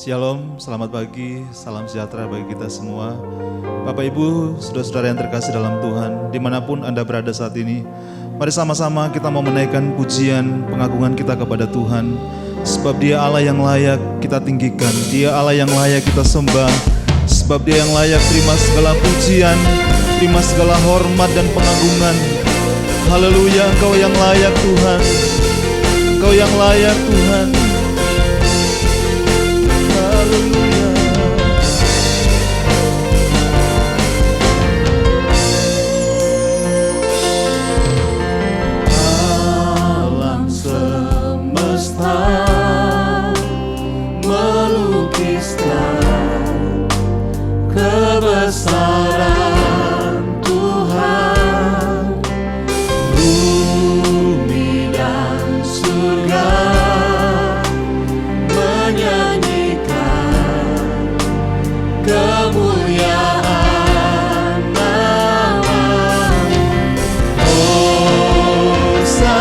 Shalom, selamat pagi, salam sejahtera bagi kita semua. Bapak Ibu, saudara-saudara yang terkasih dalam Tuhan, dimanapun Anda berada saat ini, mari sama-sama kita mau menaikkan pujian, pengagungan kita kepada Tuhan. Sebab Dia Allah yang layak kita tinggikan, Dia Allah yang layak kita sembah. Sebab Dia yang layak terima segala pujian, terima segala hormat dan pengagungan. Haleluya, Engkau yang layak Tuhan, Engkau yang layak Tuhan. Haleluya. Alam semesta melukiskan kebesaran Tuhan, bumi dan surga kemuliaan nama-Mu. Hosana,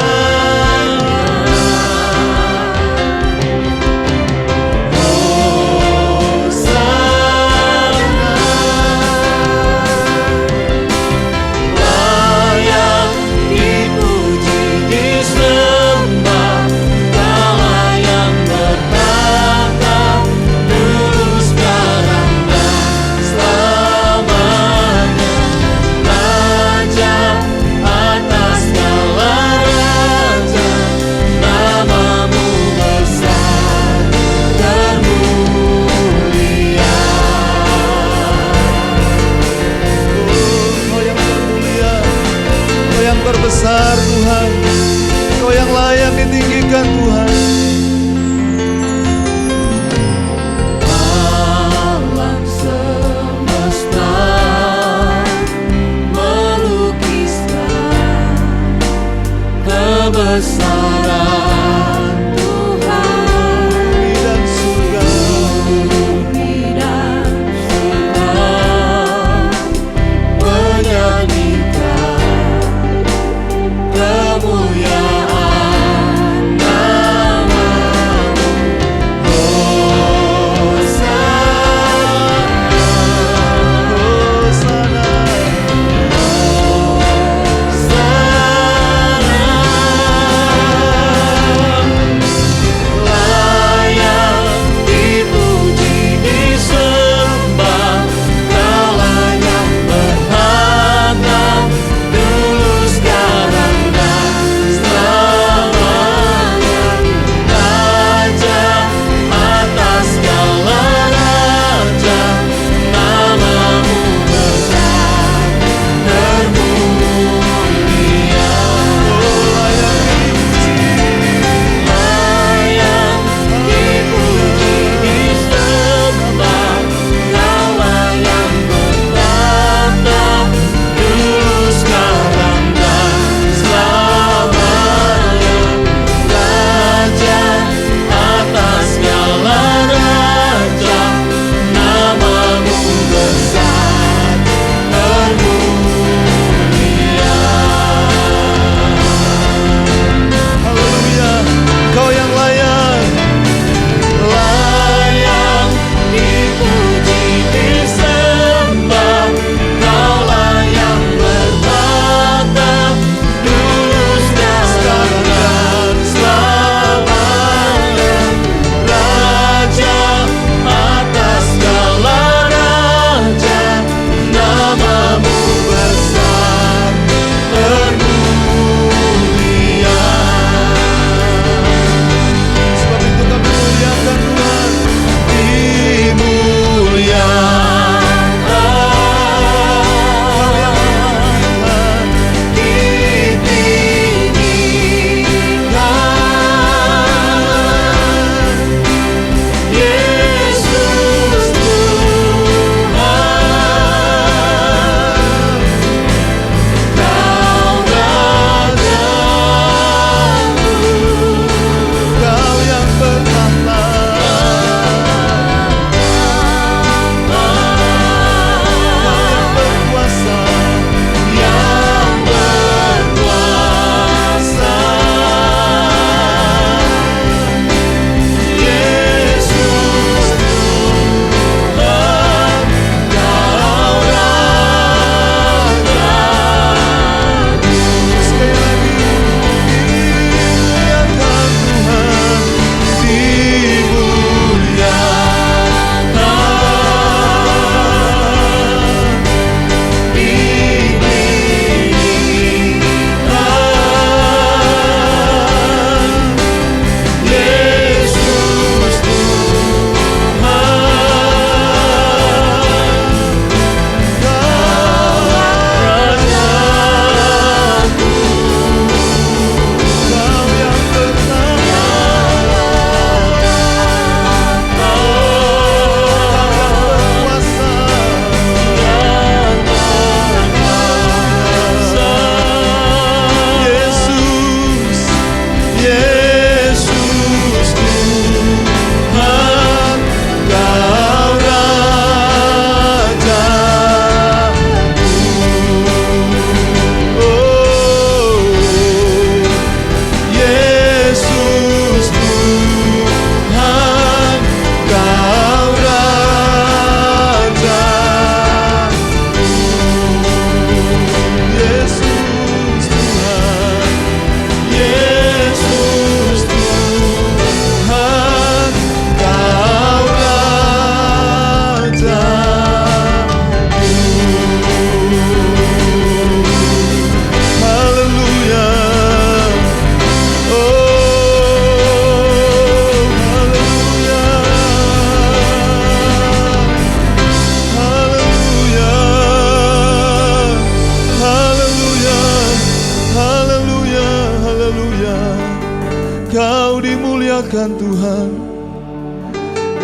muliakan Tuhan.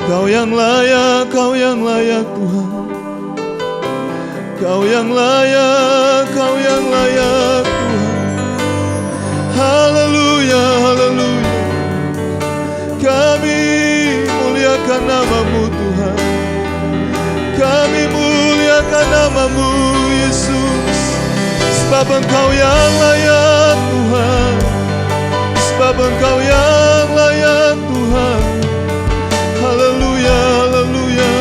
Kau yang layak, Kau yang layak Tuhan. Kau yang layak, Kau yang layak Tuhan. Haleluya, haleluya. Kami muliakan nama-Mu Tuhan. Kami muliakan nama-Mu Yesus. Sebab Engkau yang layak Tuhan. Sebab Engkau yang layak Tuhan. Haleluya, haleluya.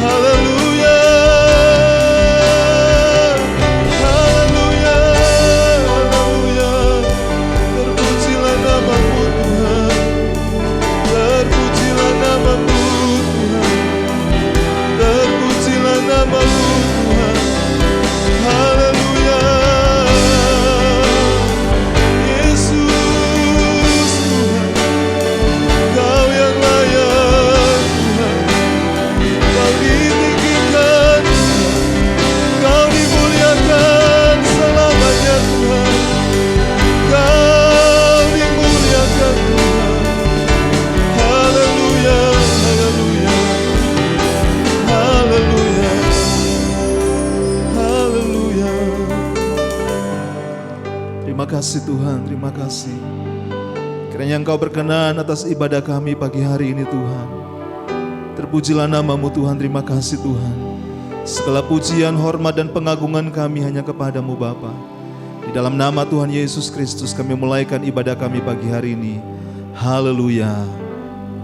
Haleluya. Haleluya. Haleluya. Terpujilah nama-Mu Tuhan. Terpujilah nama-Mu Tuhan. Terpujilah nama-Mu Tuhan. Haleluya. Yesus Tuhan, Kau yang layak Tuhan. Kau ditinggikan Tuhan. Kau dimuliakan selamanya Tuhan. Kau dimuliakan Tuhan. Haleluya, haleluya. Haleluya. Haleluya. Terima kasih Tuhan, terima kasih. Kiranya Engkau berkenan atas ibadah kami pagi hari ini Tuhan. Terpujilah nama-Mu Tuhan, terima kasih Tuhan. Segala pujian, hormat dan pengagungan kami hanya kepadamu Bapa. Di dalam nama Tuhan Yesus Kristus kami mulaikan ibadah kami pagi hari ini. Haleluya.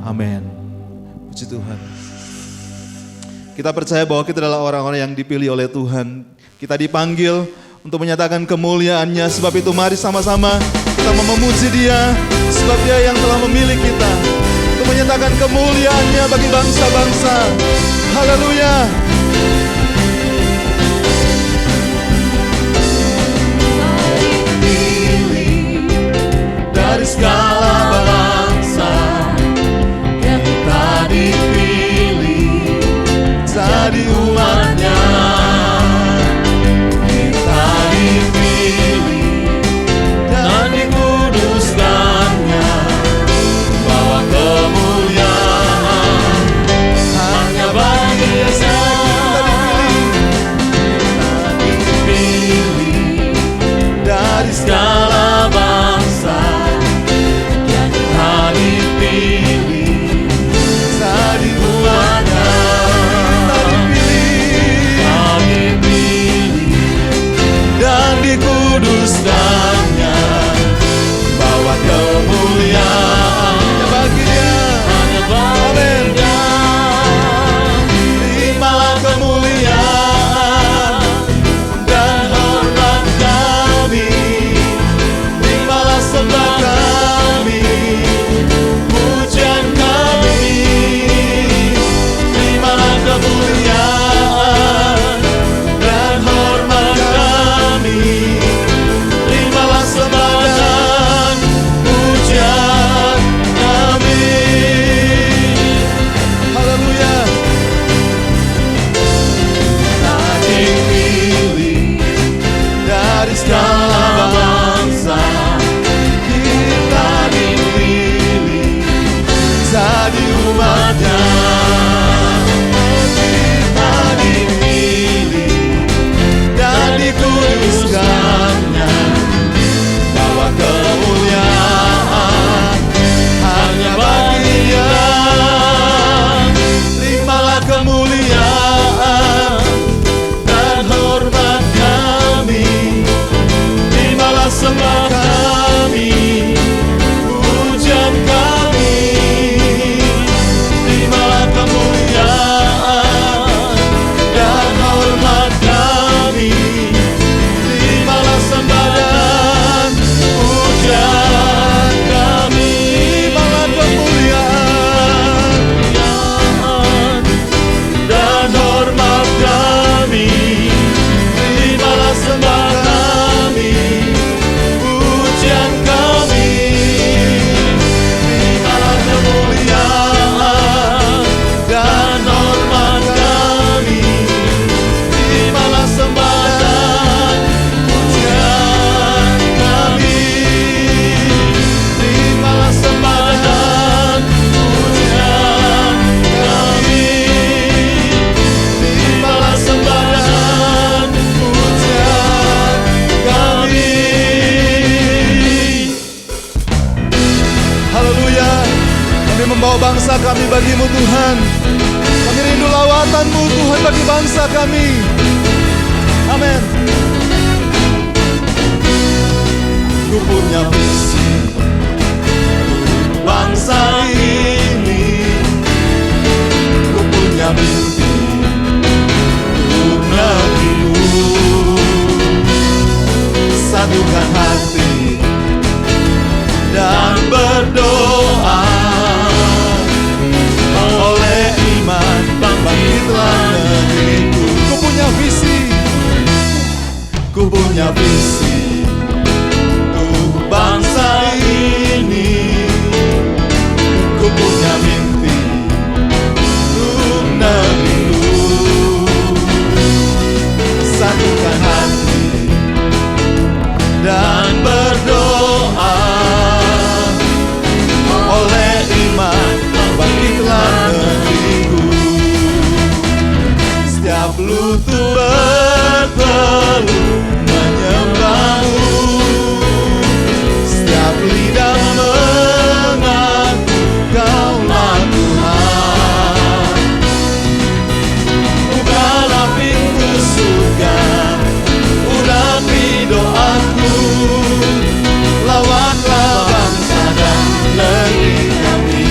Amin. Puji Tuhan. Kita percaya bahwa kita adalah orang-orang yang dipilih oleh Tuhan. Kita dipanggil untuk menyatakan kemuliaan-Nya. Sebab itu mari sama-sama kita memuji Dia. Sebab Dia yang telah memilih kita untuk menyatakan kemuliaan-Nya bagi bangsa-bangsa. Haleluya. Dari segala bangsa yang kita dipilih jadi umat-Nya. Kita dipilih dan dikuduskan-Nya, bawa kemuliaan hanya bagi Dia. Kita dipilih dari segala bangsa yang kita dipilih jadi umat-Nya. Dan dikuduskan-Nya, bawa kemuliaan bagi Dia. Amin. Terimalah kemuliaan dan hormat kami. Terimalah sembah kami, puja Kami membawa bangsa kami bagimu Tuhan. Kami rindu lawatanmu Tuhan bagi bangsa kami. Amin. Ku punya visi bangsa ini, ku punya mimpi untuk negeriku. Satukan hati dan berdoa, oleh iman bangkitlah negeriku. Ku punya visi, ku punya visi untuk bangsa ini, ku punya mimpi untuk negeriku. Satukan hati dan berdoa, oleh iman bangkitlah negeriku. Setiap lutut bertelut menyembahmu, setiap lidah mengaku Kaulah Tuhan. Bukalah pintu surga, urapi doaku, lawanlah bangsa dan negeri kami.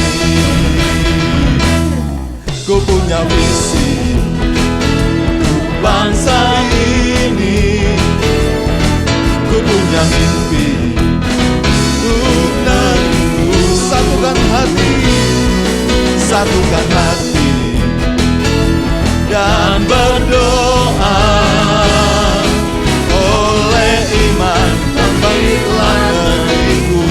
Ku punya visi untuk bangsa ini, ku punya mimpi untuk negeriku. Satukan hati, satukan hati dan berdoa, oleh iman bangkitlah negeriku.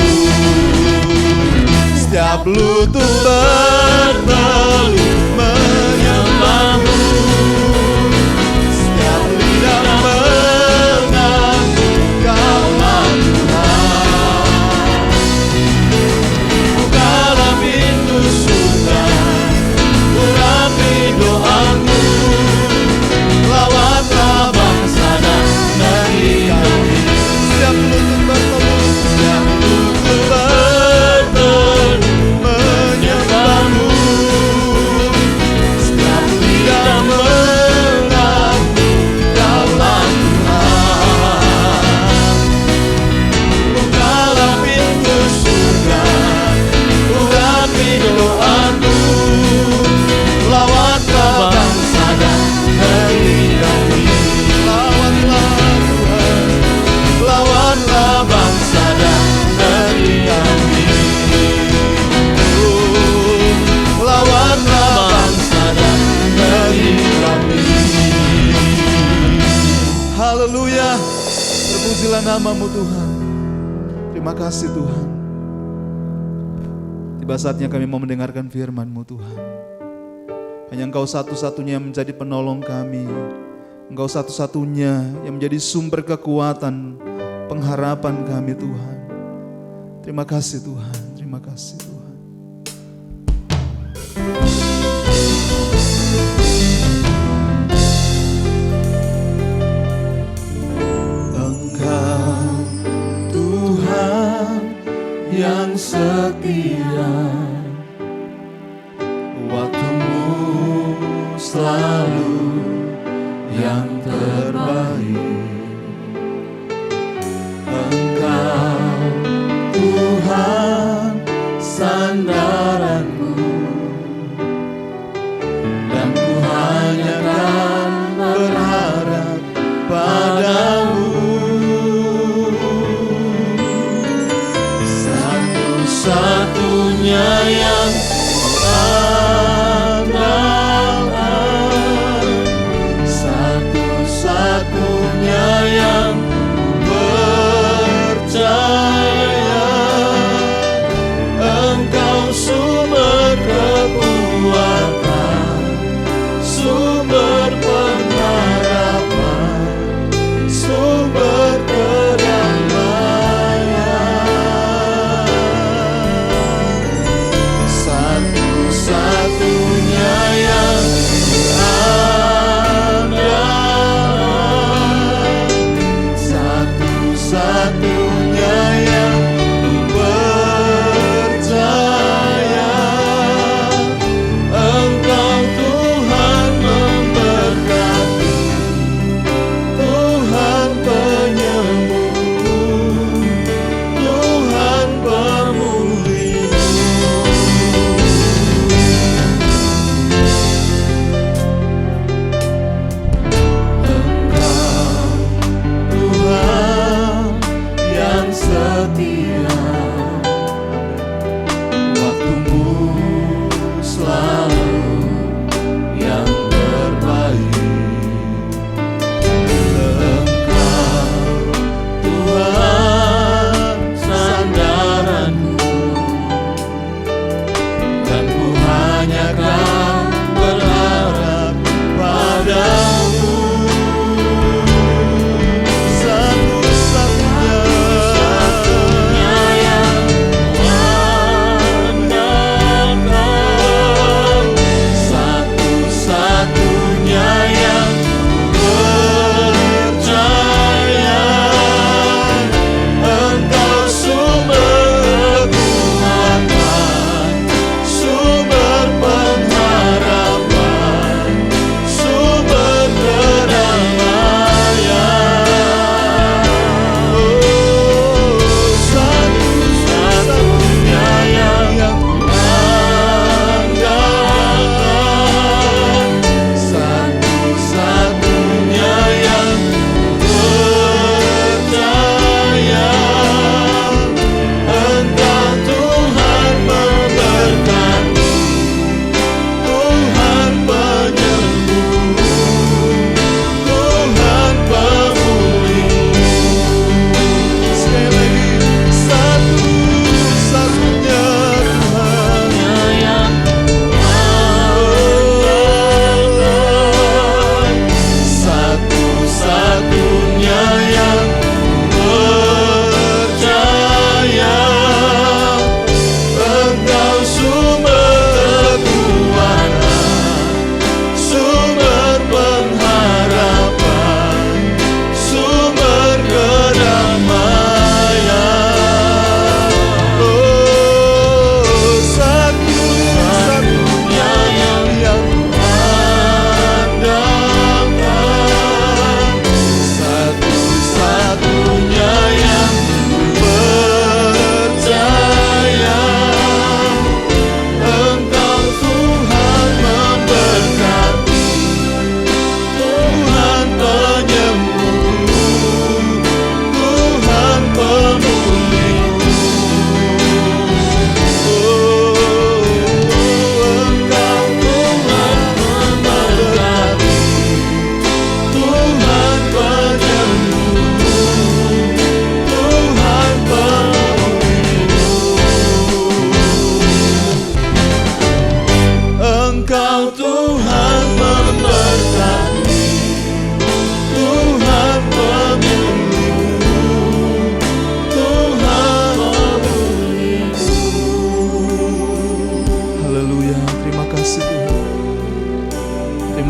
Setiap lutut bertelut menyembahmu, setiap lidah mengaku Kaulah Tuhan. Bukalah pintu surga, urapi doaku, lawanlah bangsa dan negeri kami. Setiap lutut bertelut, setiap lutut bertelut menyembahmu, setiap lidah mengaku Kaulah Tuhan. Bukalah pintu surga, urapi doaku, lawanlah bangsa dan negeri kami. Lawanlah Tuhan, lawanlah bangsa dan negeri kami. Lawanlah bangsa dan negeri kami. Haleluya, terpujilah namamu Tuhan. Terima kasih Tuhan. Tiba saatnya kami mau mendengarkan firman-Mu Tuhan. Hanya Engkau satu-satunya yang menjadi penolong kami. Engkau satu-satunya yang menjadi sumber kekuatan, pengharapan kami Tuhan. Terima kasih Tuhan, terima kasih Tuhan. Engkau Tuhan yang setia, waktumu selalu yang terbaik. Engkau Tuhan sandaranku, dan ku hanya kan berharap padamu. Satu-satunya yang andalkan, satu-satunya yang percaya. Engkau sumber kekuatan, sumber pengharapan, sumber kedamaian.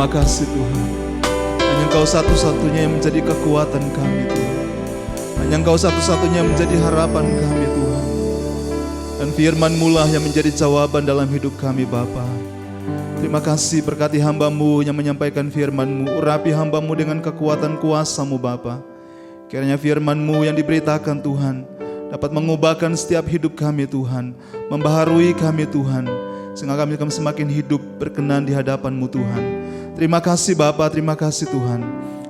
Terima kasih Tuhan. Hanya Engkau satu-satunya yang menjadi kekuatan kami Tuhan. Hanya Engkau satu-satunya yang menjadi harapan kami Tuhan. Dan firman-Mu lah yang menjadi jawaban dalam hidup kami Bapa. Terima kasih berkati hamba-Mu yang menyampaikan firman-Mu. Urapi hamba-Mu dengan kekuatan kuasa-Mu Bapa. Kiranya firman-Mu yang diberitakan Tuhan dapat mengubahkan setiap hidup kami Tuhan. Membaharui kami Tuhan. Sehingga kami semakin hidup berkenan di hadapan-Mu Tuhan. Terima kasih Bapa, terima kasih Tuhan.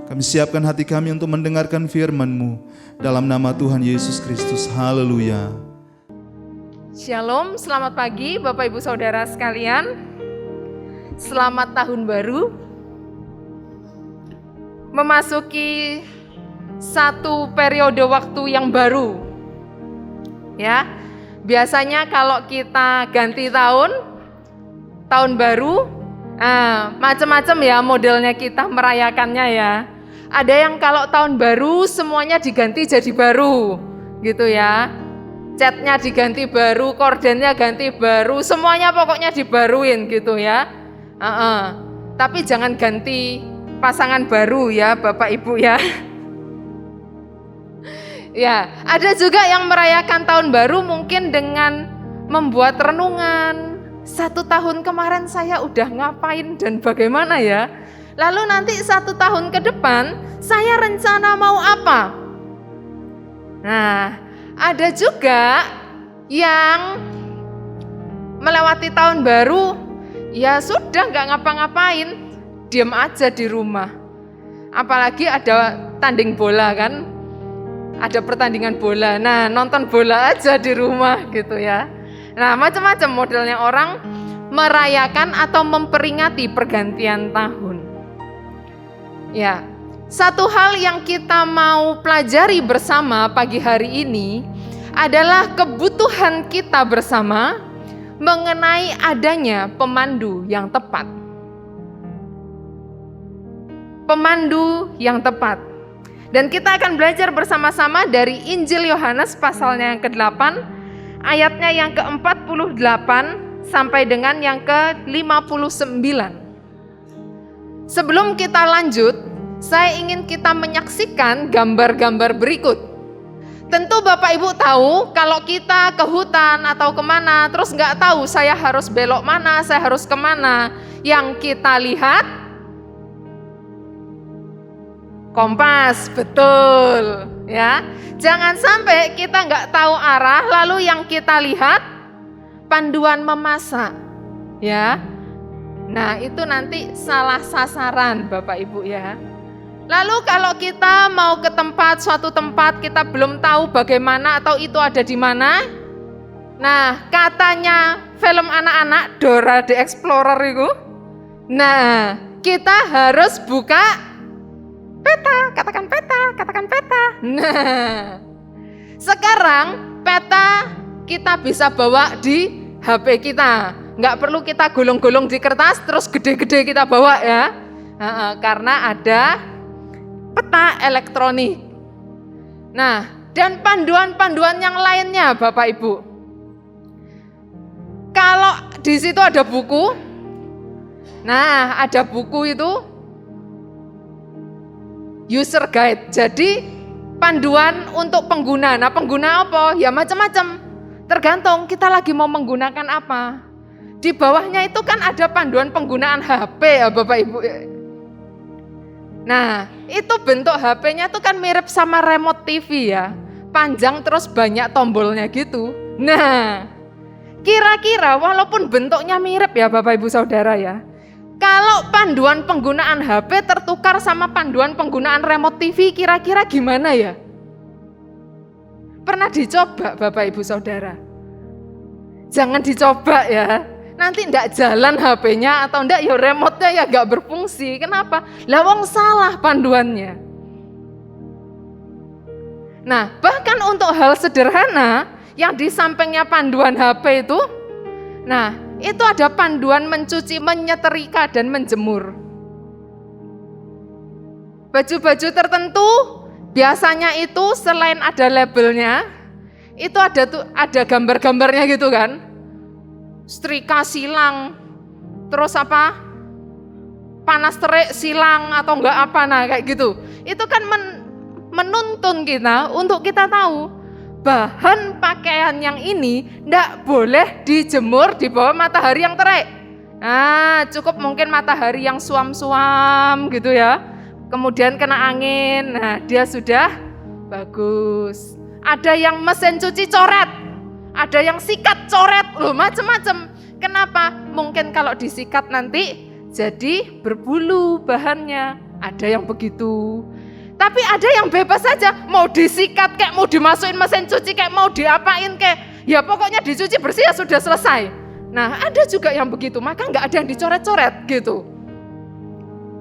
Kami siapkan hati kami untuk mendengarkan firman-Mu. Dalam nama Tuhan Yesus Kristus. Haleluya. Shalom, selamat pagi Bapak Ibu Saudara sekalian. Selamat tahun baru. Memasuki satu periode waktu yang baru. Ya. Biasanya kalau kita ganti tahun baru, macam-macam ya modelnya kita merayakannya ya. Ada yang kalau tahun baru semuanya diganti jadi baru, gitu ya. Catnya diganti baru, kordennya ganti baru, semuanya pokoknya dibaruin gitu ya. Tapi jangan ganti pasangan baru ya Bapak Ibu ya. Ya, ada juga yang merayakan tahun baru mungkin dengan membuat renungan. 1 tahun kemarin saya udah ngapain dan bagaimana ya. Lalu nanti 1 tahun ke depan saya rencana mau apa. Nah, ada juga yang melewati tahun baru, ya sudah gak ngapa-ngapain, diam aja di rumah. Apalagi ada tanding bola kan, ada pertandingan bola, nah nonton bola aja di rumah gitu ya. Nah macam-macam modelnya orang merayakan atau memperingati pergantian tahun. Ya, satu hal yang kita mau pelajari bersama pagi hari ini adalah kebutuhan kita bersama mengenai adanya pemandu yang tepat. Pemandu yang tepat. Dan kita akan belajar bersama-sama dari Injil Yohanes pasalnya yang ke-8, ayatnya yang ke-48 sampai dengan yang ke-59. Sebelum kita lanjut, saya ingin kita menyaksikan gambar-gambar berikut. Tentu Bapak Ibu tahu kalau kita ke hutan atau kemana, terus nggak tahu saya harus belok mana, saya harus kemana. Yang kita lihat, kompas, betul. Ya, jangan sampai kita nggak tahu arah, lalu yang kita lihat panduan memasak. Ya, nah itu nanti salah sasaran Bapak Ibu ya. Lalu kalau kita mau ke suatu tempat kita belum tahu bagaimana atau itu ada di mana. Nah, katanya film anak-anak Dora the Explorer itu. Nah, kita harus buka peta, katakan peta. Nah, sekarang peta kita bisa bawa di HP kita. Nggak perlu kita gulung-gulung di kertas terus gede-gede kita bawa ya. Karena ada peta elektronik. Nah, dan panduan-panduan yang lainnya Bapak Ibu. Kalau di situ ada buku, nah ada buku itu user guide. Jadi panduan untuk pengguna. Nah, pengguna apa? Ya macam-macam. Tergantung kita lagi mau menggunakan apa. Di bawahnya itu kan ada panduan penggunaan HP ya Bapak Ibu. Nah, itu bentuk HP-nya tuh kan mirip sama remote TV ya. Panjang terus banyak tombolnya gitu. Nah, kira-kira walaupun bentuknya mirip ya Bapak Ibu Saudara ya. Kalau panduan penggunaan HP tertukar sama panduan penggunaan remote TV, kira-kira gimana ya? Pernah dicoba Bapak Ibu Saudara? Jangan dicoba ya. Nanti enggak jalan HP-nya atau enggak ya remote-nya ya enggak berfungsi. Kenapa? Lah wong salah panduannya. Nah, bahkan untuk hal sederhana yang di sampingnya panduan HP itu, nah, itu ada panduan mencuci, menyetrika dan menjemur. Baju-baju tertentu biasanya itu selain ada labelnya, itu ada gambar-gambarnya gitu kan. Setrika silang, terus apa? panas terik silang atau enggak apa, nah kayak gitu. Itu kan menuntun kita untuk kita tahu bahan pakaian yang ini enggak boleh dijemur di bawah matahari yang terik. Nah, cukup mungkin matahari yang suam-suam gitu ya. Kemudian kena angin, nah dia sudah bagus. Ada yang mesin cuci coret, ada yang sikat coret, loh macam-macam. Kenapa? Mungkin kalau disikat nanti jadi berbulu bahannya, ada yang begitu. Tapi ada yang bebas saja, mau disikat kayak mau dimasukin mesin cuci kayak mau diapain kayak, ya pokoknya dicuci bersih ya sudah selesai. Nah ada juga yang begitu, maka nggak ada yang dicoret-coret gitu.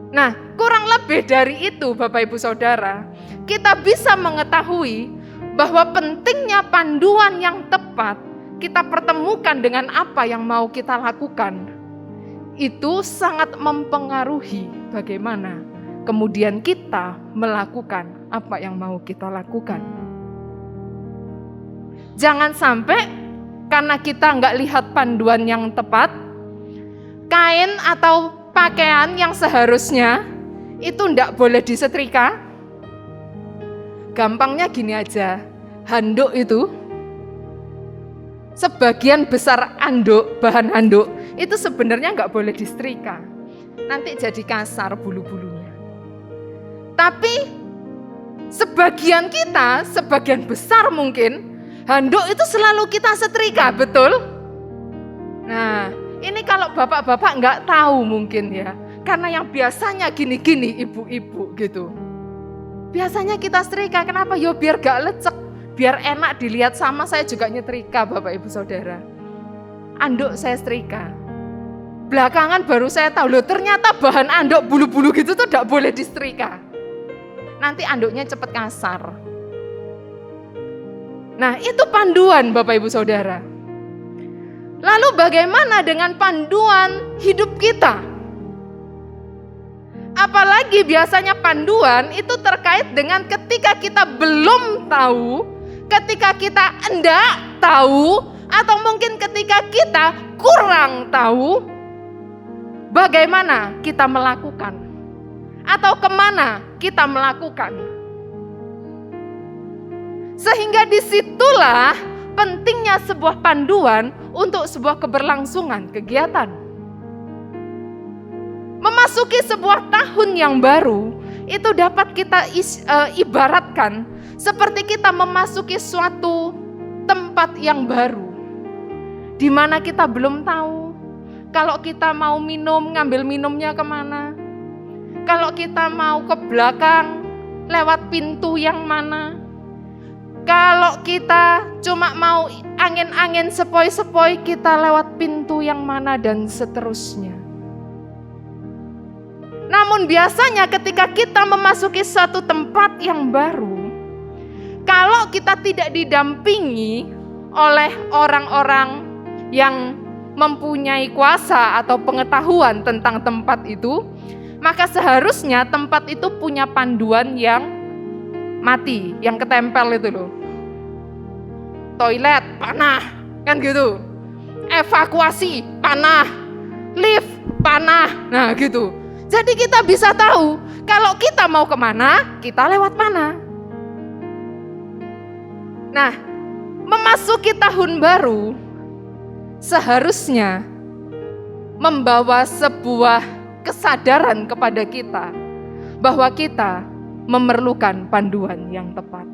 Nah kurang lebih dari itu Bapak Ibu Saudara, kita bisa mengetahui bahwa pentingnya panduan yang tepat kita pertemukan dengan apa yang mau kita lakukan. Itu sangat mempengaruhi bagaimana kemudian kita melakukan apa yang mau kita lakukan. Jangan sampai karena kita nggak lihat panduan yang tepat, kain atau pakaian yang seharusnya itu nggak boleh disetrika. Gampangnya gini aja, handuk itu, sebagian besar anduk, bahan handuk, itu sebenarnya nggak boleh disetrika. Nanti jadi kasar bulu-bulunya. Tapi sebagian kita, sebagian besar mungkin, handuk itu selalu kita setrika, betul? Nah, ini kalau bapak-bapak nggak tahu mungkin ya, karena yang biasanya gini-gini ibu-ibu gitu. Biasanya kita setrika, kenapa? Yo biar gak lecek, biar enak dilihat, sama saya juga nyetrika Bapak Ibu Saudara. Anduk saya setrika. Belakangan baru saya tahu, loh ternyata bahan anduk bulu-bulu gitu tuh gak boleh disetrika. Nanti anduknya cepet kasar. Nah itu panduan Bapak Ibu Saudara. Lalu bagaimana dengan panduan hidup kita? Apalagi biasanya panduan itu terkait dengan ketika kita belum tahu, ketika kita enggak tahu, atau mungkin ketika kita kurang tahu, bagaimana kita melakukan, atau kemana kita melakukan. Sehingga disitulah pentingnya sebuah panduan untuk sebuah keberlangsungan kegiatan. Memasuki sebuah tahun yang baru, itu dapat kita ibaratkan seperti kita memasuki suatu tempat yang baru, di mana kita belum tahu. Kalau kita mau minum, ngambil minumnya kemana? Kalau kita mau ke belakang, lewat pintu yang mana? Kalau kita cuma mau angin-angin sepoi-sepoi, kita lewat pintu yang mana, dan seterusnya. Namun biasanya ketika kita memasuki suatu tempat yang baru, kalau kita tidak didampingi oleh orang-orang yang mempunyai kuasa atau pengetahuan tentang tempat itu, maka seharusnya tempat itu punya panduan yang mati, yang ketempel itu loh. Toilet, panah, kan gitu. Evakuasi, panah. Lift, panah, nah gitu. Jadi kita bisa tahu, kalau kita mau kemana, kita lewat mana. Nah, memasuki tahun baru, seharusnya membawa sebuah kesadaran kepada kita, bahwa kita memerlukan panduan yang tepat.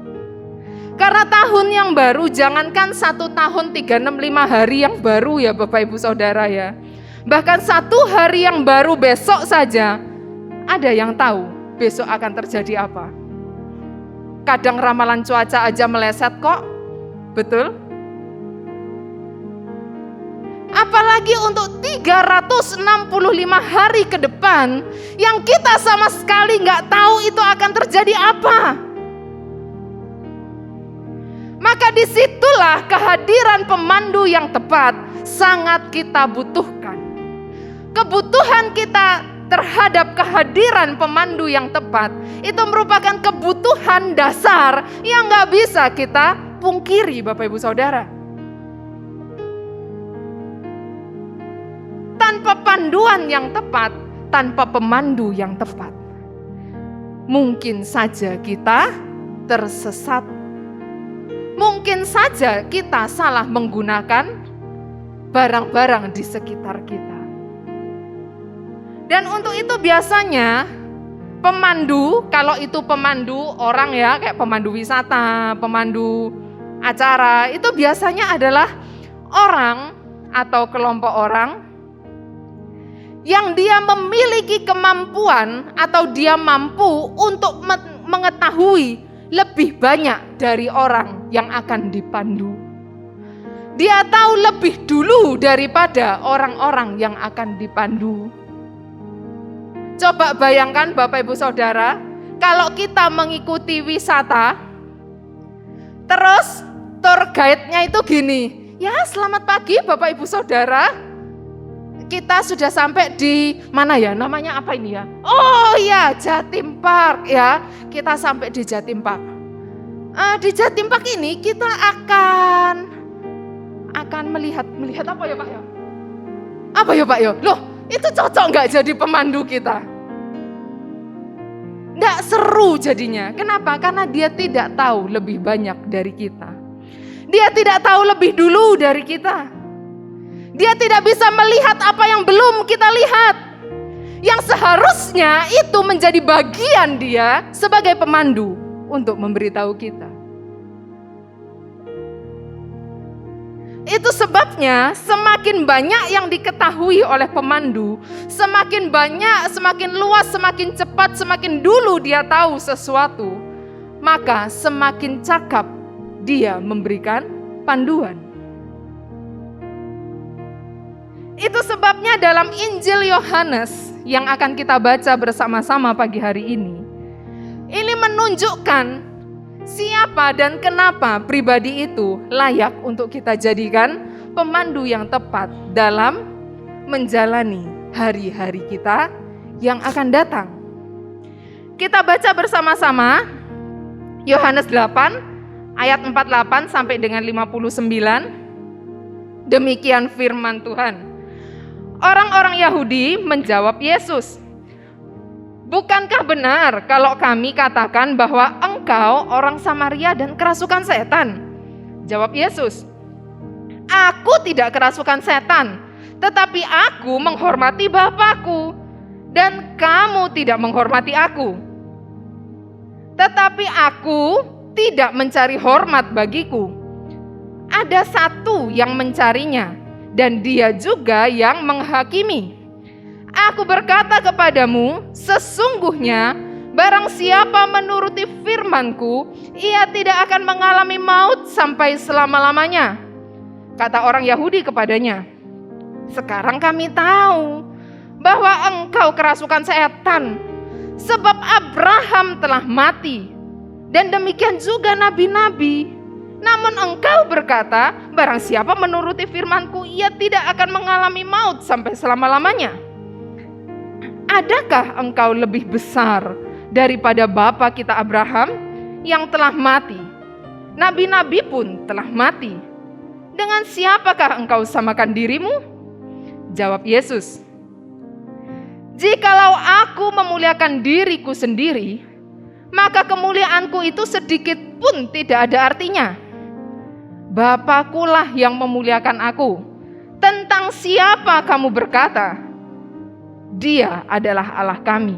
Karena tahun yang baru, jangankan 1 tahun 365 hari yang baru ya Bapak Ibu Saudara ya. Bahkan 1 hari yang baru besok saja, ada yang tahu besok akan terjadi apa. Kadang ramalan cuaca aja meleset kok, betul? Apalagi untuk 365 hari ke depan, yang kita sama sekali nggak tahu itu akan terjadi apa. Maka disitulah kehadiran pemandu yang tepat sangat kita butuhkan. Kebutuhan kita terhadap kehadiran pemandu yang tepat itu merupakan kebutuhan dasar yang gak bisa kita pungkiri Bapak Ibu Saudara. Tanpa panduan yang tepat, tanpa pemandu yang tepat, mungkin saja kita tersesat. Mungkin saja kita salah menggunakan barang-barang di sekitar kita. Dan untuk itu biasanya pemandu, kalau itu pemandu orang ya, kayak pemandu wisata, pemandu acara, itu biasanya adalah orang atau kelompok orang yang dia memiliki kemampuan atau dia mampu untuk mengetahui lebih banyak dari orang yang akan dipandu. Dia tahu lebih dulu daripada orang-orang yang akan dipandu. Coba bayangkan Bapak Ibu Saudara, kalau kita mengikuti wisata, terus tour guide-nya itu gini, ya selamat pagi Bapak Ibu Saudara, kita sudah sampai di mana ya, namanya apa ini ya? Oh iya, Jatim Park ya, kita sampai di Jatim Park. Di Jatim Park ini kita akan melihat apa ya Pak ya? Apa ya Pak ya? Loh, itu cocok nggak jadi pemandu kita? Nggak seru jadinya. Kenapa? Karena dia tidak tahu lebih banyak dari kita. Dia tidak tahu lebih dulu dari kita. Dia tidak bisa melihat apa yang belum kita lihat. Yang seharusnya itu menjadi bagian dia sebagai pemandu untuk memberitahu kita. Itu sebabnya semakin banyak yang diketahui oleh pemandu, semakin banyak, semakin luas, semakin cepat, semakin dulu dia tahu sesuatu, maka semakin cakap dia memberikan panduan. Itu sebabnya dalam Injil Yohanes yang akan kita baca bersama-sama pagi hari ini menunjukkan siapa dan kenapa pribadi itu layak untuk kita jadikan pemandu yang tepat dalam menjalani hari-hari kita yang akan datang. Kita baca bersama-sama Yohanes 8 ayat 48 sampai dengan 59. Demikian firman Tuhan. Orang-orang Yahudi menjawab Yesus, "Bukankah benar kalau kami katakan bahwa engkau orang Samaria dan kerasukan setan?" Jawab Yesus, "Aku tidak kerasukan setan, tetapi aku menghormati Bapakku, dan kamu tidak menghormati aku. Tetapi aku tidak mencari hormat bagiku. Ada satu yang mencarinya, dan dia juga yang menghakimi. Aku berkata kepadamu, sesungguhnya barang siapa menuruti firman-Ku, ia tidak akan mengalami maut sampai selama-lamanya." Kata orang Yahudi kepadanya, "Sekarang kami tahu bahwa engkau kerasukan setan, sebab Abraham telah mati, dan demikian juga nabi-nabi. Namun engkau berkata, barang siapa menuruti firman-Ku, ia tidak akan mengalami maut sampai selama-lamanya. Adakah engkau lebih besar daripada bapa kita Abraham yang telah mati? Nabi-nabi pun telah mati. Dengan siapakah engkau samakan dirimu?" Jawab Yesus, "Jikalau aku memuliakan diriku sendiri, maka kemuliaanku itu sedikit pun tidak ada artinya. Bapakku lah yang memuliakan aku. Tentang siapa kamu berkata, Dia adalah Allah kami,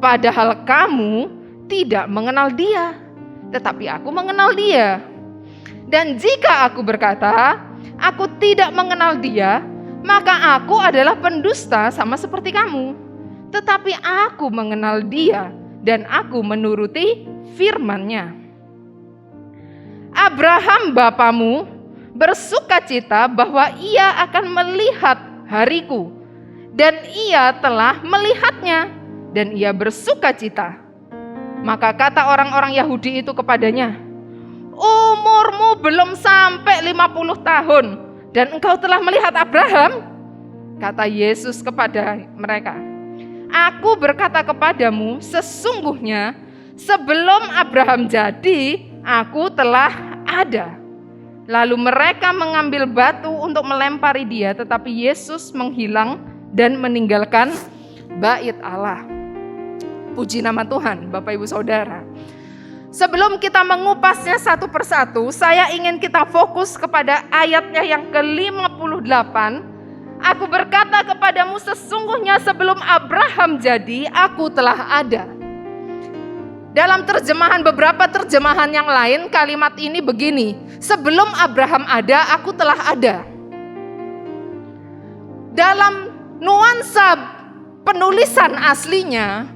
padahal kamu tidak mengenal Dia, tetapi aku mengenal Dia. Dan jika aku berkata, aku tidak mengenal Dia, maka aku adalah pendusta sama seperti kamu. Tetapi aku mengenal Dia, dan aku menuruti firman-Nya. Abraham bapamu bersukacita bahwa ia akan melihat hariku, dan ia telah melihatnya, dan ia bersukacita." Maka kata orang-orang Yahudi itu kepadanya, "Umurmu belum sampai 50 tahun, dan engkau telah melihat Abraham?" Kata Yesus kepada mereka, "Aku berkata kepadamu, sesungguhnya sebelum Abraham jadi, aku telah ada." Lalu mereka mengambil batu untuk melempari dia, tetapi Yesus menghilang dan meninggalkan bait Allah. Puji nama Tuhan, Bapak Ibu Saudara. Sebelum kita mengupasnya satu persatu, saya ingin kita fokus kepada ayatnya yang ke-58. Aku berkata kepadamu, sesungguhnya sebelum Abraham jadi, aku telah ada. Dalam beberapa terjemahan yang lain, kalimat ini begini, sebelum Abraham ada, aku telah ada. Dalam nuansa penulisan aslinya,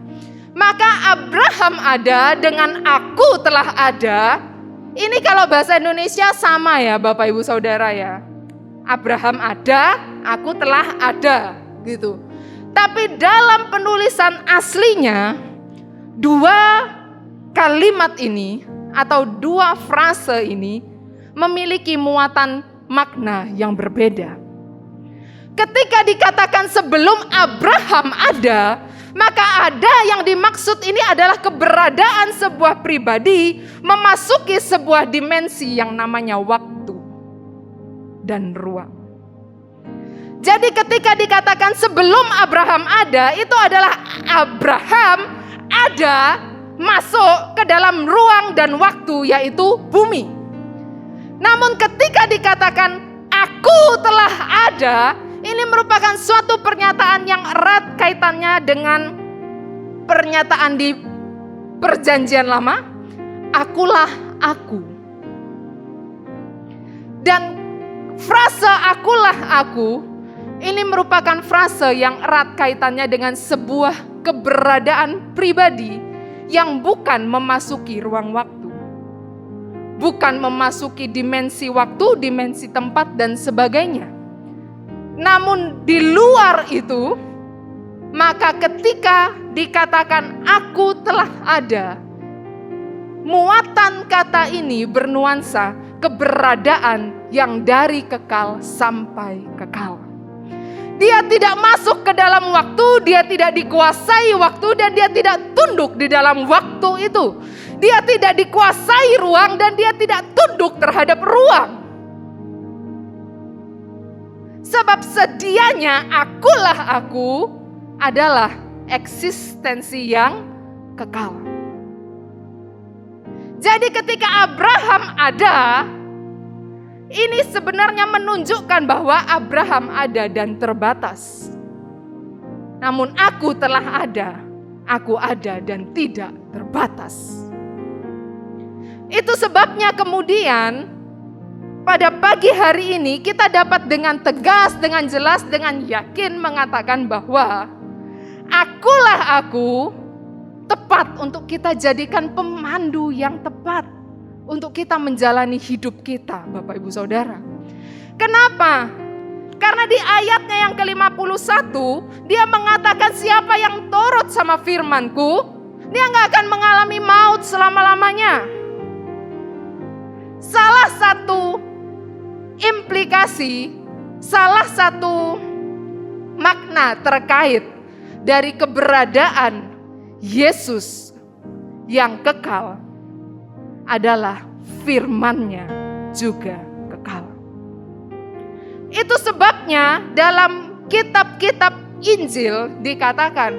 maka Abraham ada dengan aku telah ada. Ini kalau bahasa Indonesia sama ya Bapak Ibu Saudara ya. Abraham ada, aku telah ada gitu. Tapi dalam penulisan aslinya, dua kalimat ini atau dua frase ini memiliki muatan makna yang berbeda. Ketika dikatakan sebelum Abraham ada, maka ada yang dimaksud ini adalah keberadaan sebuah pribadi memasuki sebuah dimensi yang namanya waktu dan ruang. Jadi ketika dikatakan sebelum Abraham ada, itu adalah Abraham ada masuk ke dalam ruang dan waktu, yaitu bumi. Namun ketika dikatakan aku telah ada, ini merupakan suatu pernyataan yang erat kaitannya dengan pernyataan di Perjanjian Lama, akulah aku. Dan frase akulah aku ini merupakan frase yang erat kaitannya dengan sebuah keberadaan pribadi yang bukan memasuki ruang waktu, bukan memasuki dimensi waktu, dimensi tempat dan sebagainya. Namun di luar itu, maka ketika dikatakan aku telah ada, muatan kata ini bernuansa keberadaan yang dari kekal sampai kekal. Dia tidak masuk ke dalam waktu, dia tidak dikuasai waktu, dan dia tidak tunduk di dalam waktu itu. Dia tidak dikuasai ruang dan dia tidak tunduk terhadap ruang. Sebab sedianya akulah aku adalah eksistensi yang kekal. Jadi ketika Abraham ada, ini sebenarnya menunjukkan bahwa Abraham ada dan terbatas. Namun aku telah ada, aku ada dan tidak terbatas. Itu sebabnya kemudian pada pagi hari ini kita dapat dengan tegas, dengan jelas, dengan yakin mengatakan bahwa akulah aku tepat untuk kita jadikan pemandu yang tepat untuk kita menjalani hidup kita, Bapak Ibu Saudara. Kenapa? Karena di ayatnya yang ke-51, dia mengatakan siapa yang turut sama firmanku, dia gak akan mengalami maut selama-lamanya. Salah satu implikasi, salah satu makna terkait dari keberadaan Yesus yang kekal adalah firman-Nya juga kekal. Itu sebabnya dalam kitab-kitab Injil dikatakan,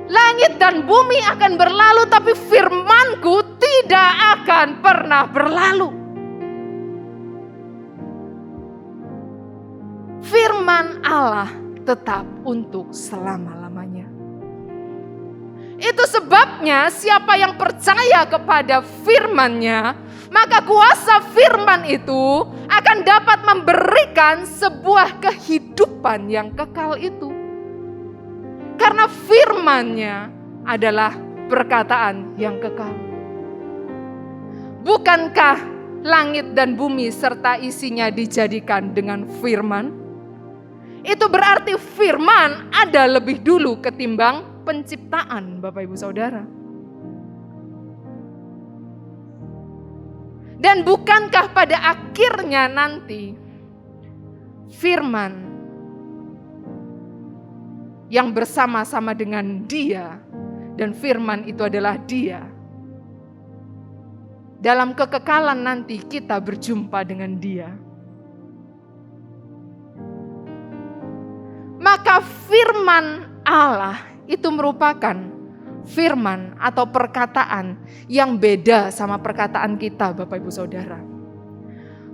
langit dan bumi akan berlalu tapi firman-Ku tidak akan pernah berlalu. Firman Allah tetap untuk selama-lamanya. Itu sebabnya siapa yang percaya kepada firman-Nya, maka kuasa firman itu akan dapat memberikan sebuah kehidupan yang kekal itu. Karena firman-Nya adalah perkataan yang kekal. Bukankah langit dan bumi serta isinya dijadikan dengan firman? Itu berarti firman ada lebih dulu ketimbang penciptaan, Bapak Ibu Saudara. Dan bukankah pada akhirnya nanti firman yang bersama-sama dengan Dia, dan firman itu adalah Dia. Dalam kekekalan nanti kita berjumpa dengan Dia. Maka firman Allah itu merupakan firman atau perkataan yang beda sama perkataan kita, Bapak Ibu Saudara.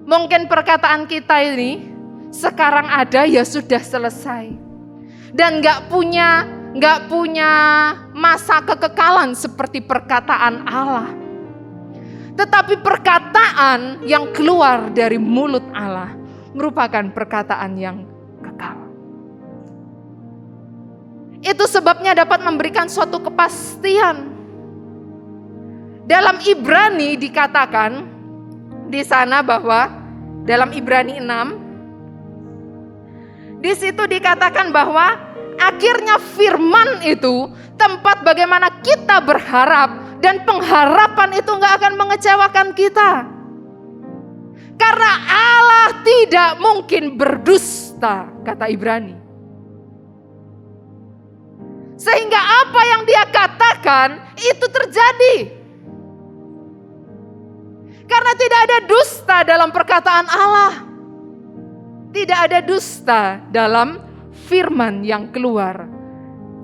Mungkin perkataan kita ini sekarang ada ya sudah selesai. Dan gak punya masa kekekalan seperti perkataan Allah. Tetapi perkataan yang keluar dari mulut Allah merupakan perkataan yang kekal. Itu sebabnya dapat memberikan suatu kepastian. Dalam Ibrani dikatakan di sana bahwa dalam Ibrani 6 di situ dikatakan bahwa akhirnya firman itu tempat bagaimana kita berharap dan pengharapan itu nggak akan mengecewakan kita. Karena Allah tidak mungkin berdusta, kata Ibrani. Sehingga apa yang dia katakan itu terjadi. Karena tidak ada dusta dalam perkataan Allah. Tidak ada dusta dalam firman yang keluar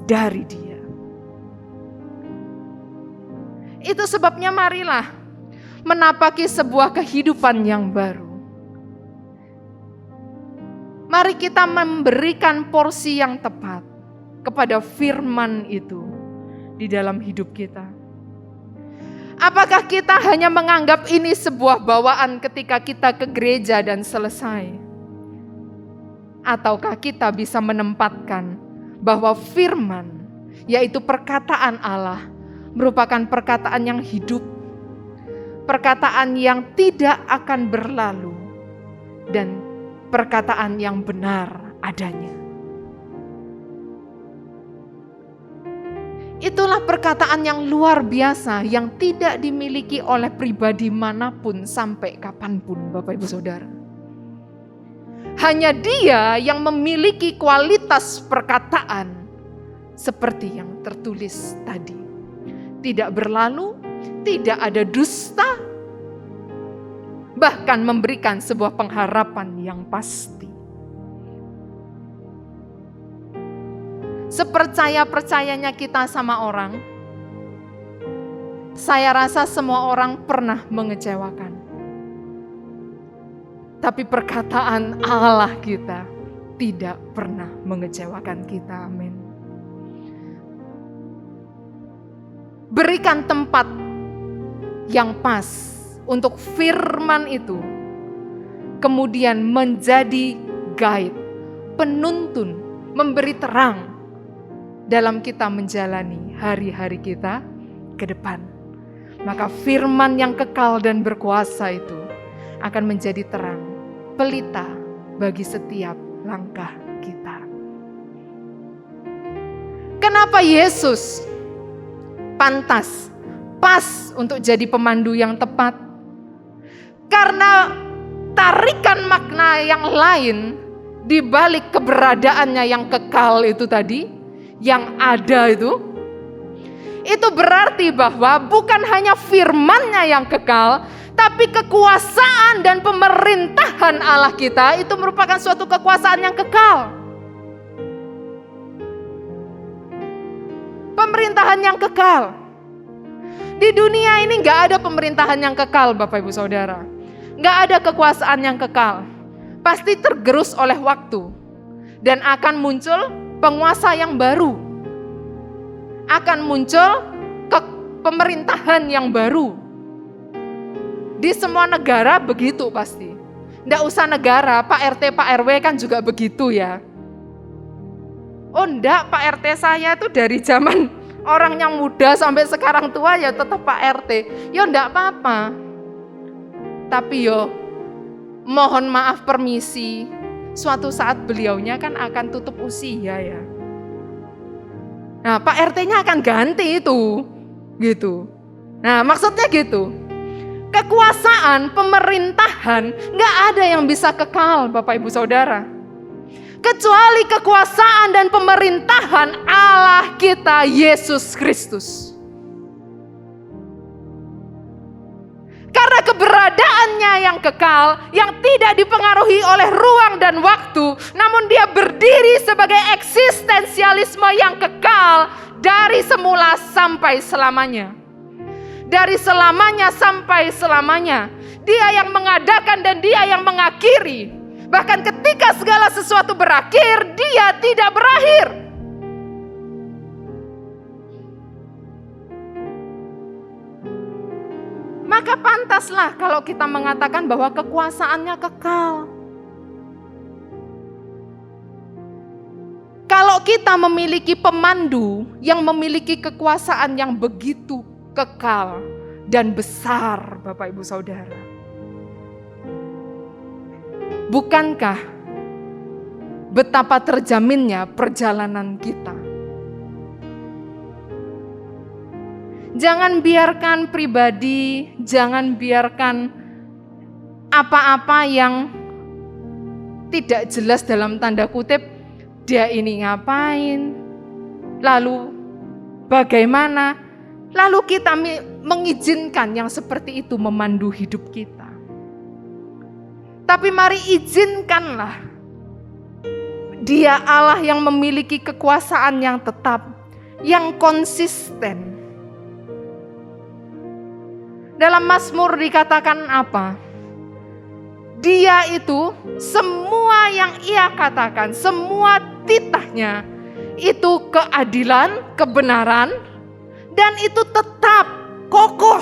dari Dia. Itu sebabnya marilah menapaki sebuah kehidupan yang baru. Mari kita memberikan porsi yang tepat kepada firman itu di dalam hidup kita. Apakah kita hanya menganggap ini sebuah bawaan ketika kita ke gereja dan selesai? Ataukah kita bisa menempatkan bahwa firman, yaitu perkataan Allah, merupakan perkataan yang hidup, perkataan yang tidak akan berlalu, dan perkataan yang benar adanya. Itulah perkataan yang luar biasa yang tidak dimiliki oleh pribadi manapun sampai kapanpun, Bapak Ibu Saudara. Hanya Dia yang memiliki kualitas perkataan seperti yang tertulis tadi. Tidak berlalu, tidak ada dusta, bahkan memberikan sebuah pengharapan yang pasti. Sepercaya-percayanya kita sama orang, saya rasa semua orang pernah mengecewakan. Tapi perkataan Allah kita tidak pernah mengecewakan kita. Amin. Berikan tempat yang pas untuk firman itu, kemudian menjadi guide, penuntun, memberi terang dalam kita menjalani hari-hari kita ke depan. Maka firman yang kekal dan berkuasa itu akan menjadi terang, pelita bagi setiap langkah kita. Kenapa Yesus pas untuk jadi pemandu yang tepat? Karena tarikan makna yang lain di balik keberadaannya yang kekal itu tadi, yang ada itu berarti bahwa bukan hanya firman-Nya yang kekal, tapi kekuasaan dan pemerintahan Allah kita itu merupakan suatu kekuasaan yang kekal. Pemerintahan yang kekal. Di dunia ini gak ada pemerintahan yang kekal, Bapak Ibu Saudara. Gak ada kekuasaan yang kekal. Pasti tergerus oleh waktu. Dan akan muncul penguasa yang baru. Akan muncul pemerintahan yang baru. Di semua negara begitu pasti. Nggak usah negara, Pak RT, Pak RW kan juga begitu ya. Oh enggak, Pak RT saya tuh dari zaman orang yang muda sampai sekarang tua ya tetap Pak RT. Ya enggak apa-apa. Tapi mohon maaf permisi, suatu saat beliaunya kan akan tutup usia ya. Nah, Pak RT-nya akan ganti itu, gitu. Nah, maksudnya gitu. Kekuasaan, pemerintahan, gak ada yang bisa kekal, Bapak Ibu Saudara. Kecuali kekuasaan dan pemerintahan Allah kita, Yesus Kristus. Karena keberadaannya Allah yang kekal, yang tidak dipengaruhi oleh ruang dan waktu, namun dia berdiri sebagai eksistensialisme yang kekal dari semula sampai selamanya. Dari selamanya sampai selamanya. Dia yang mengadakan dan dia yang mengakhiri. Bahkan ketika segala sesuatu berakhir, dia tidak berakhir. Maka pantaslah kalau kita mengatakan bahwa kekuasaannya kekal. Kalau kita memiliki pemandu yang memiliki kekuasaan yang begitu kekal dan besar, Bapak Ibu Saudara. Bukankah betapa terjaminnya perjalanan kita? Jangan biarkan pribadi, jangan biarkan apa-apa yang tidak jelas dalam tanda kutip, dia ini ngapain, lalu bagaimana, lalu kita mengizinkan yang seperti itu memandu hidup kita. Tapi mari izinkanlah Dia Allah yang memiliki kekuasaan yang tetap, yang konsisten. Dalam Mazmur dikatakan apa? Dia itu semua yang ia katakan, semua titahnya itu keadilan, kebenaran, dan itu tetap kokoh.